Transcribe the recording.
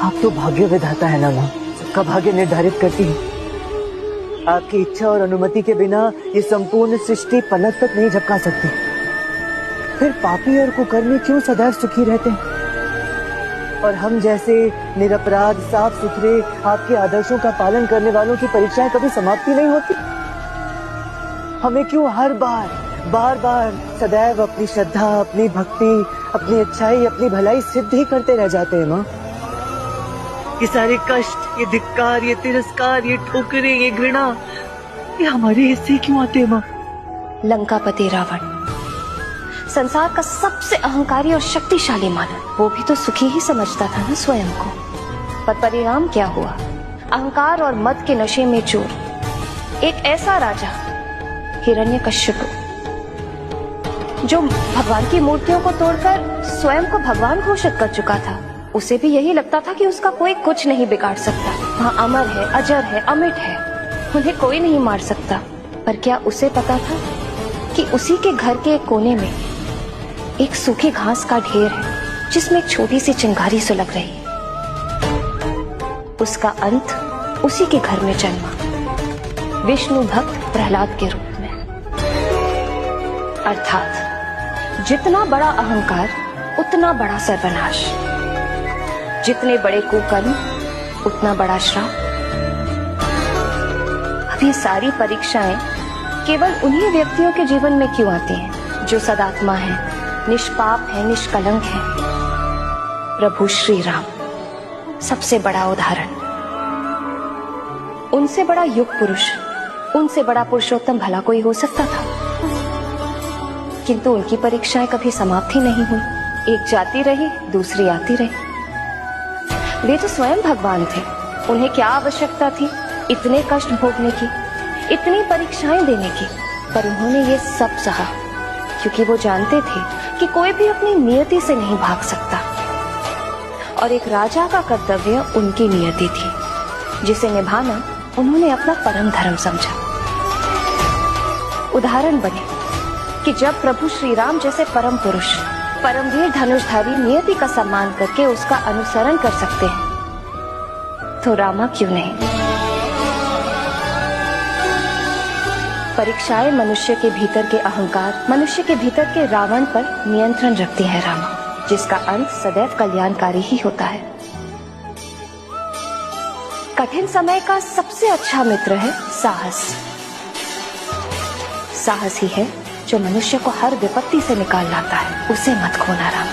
आप तो भाग्य विधाता है ना माँ, सबका भाग्य निर्धारित करती है। आपकी इच्छा और अनुमति के बिना ये संपूर्ण सृष्टि पलक तक नहीं झपका सकती। फिर पापी और कुकर्मी क्यों सदैव सुखी रहते हैं और हम जैसे निरपराध साफ सुथरे आपके आदर्शों का पालन करने वालों की परीक्षाएं कभी समाप्ति नहीं होती? हमें क्यों हर बार बार सदैव अपनी श्रद्धा, अपनी भक्ति, अपनी अच्छाई, अपनी भलाई सिद्ध ही करते रह जाते हैं माँ? ये सारे कष्ट, ये धिक्कार, ये तिरस्कार, ये ठोकरें, ये घृणा, ये हमारे हिस्से क्यों आते हैं माँ? लंकापति रावण, संसार का सबसे अहंकारी और शक्तिशाली मानव, वो भी तो सुखी ही समझता था ना स्वयं को। पर परिणाम क्या हुआ? अहंकार और मद के नशे में चूर एक ऐसा राजा हिरण्यकश्यप, जो भगवान की मूर्तियों को तोड़कर स्वयं को भगवान घोषित कर चुका था। उसे भी यही लगता था कि उसका कोई कुछ नहीं बिगाड़ सकता। वहाँ अमर है, अजर है, अमिट है, उन्हें कोई नहीं मार सकता। पर क्या उसे पता था कि उसी के घर के एक कोने में एक सूखी घास का ढेर है, जिसमें एक छोटी सी चिंगारी सुलग रही है। उसका अंत उसी के घर में जन्मा, विष्णु भक्त प्रहलाद के रूप में। अर्थात जितना बड़ा अहंकार उतना बड़ा सर्वनाश, जितने बड़े कुकर्म उतना बड़ा श्राप। अब ये सारी परीक्षाएं केवल उन्हीं व्यक्तियों के जीवन में क्यों आती हैं जो सदात्मा हैं, निष्पाप है, निष्कलंक है? प्रभु श्री राम सबसे बड़ा उदाहरण। उनसे बड़ा युग पुरुष, उनसे बड़ा पुरुषोत्तम भला कोई हो सकता था? किंतु उनकी परीक्षाएं कभी समाप्त ही नहीं हुई। एक जाती रही, दूसरी आती रही। वे तो स्वयं भगवान थे, उन्हें क्या आवश्यकता थी इतने कष्ट भोगने की, इतनी परीक्षाएं देने की? पर उन्होंने ये सब सहा, क्योंकि वो जानते थे कि कोई भी अपनी नियति से नहीं भाग सकता और एक राजा का कर्तव्य उनकी नियति थी, जिसे निभाना उन्होंने अपना परम धर्म समझा। उदाहरण बने कि जब प्रभु श्री राम जैसे परम पुरुष, परमवीर धनुषधारी नियति का सम्मान करके उसका अनुसरण कर सकते हैं, तो रामा क्यों नहीं? परीक्षाएं मनुष्य के भीतर के अहंकार, मनुष्य के भीतर के रावण पर नियंत्रण रखती है रामा, जिसका अंत सदैव कल्याणकारी ही होता है। कठिन समय का सबसे अच्छा मित्र है साहस। साहस ही है जो मनुष्य को हर विपत्ति से निकाल लाता है। उसे मत खोना रामा।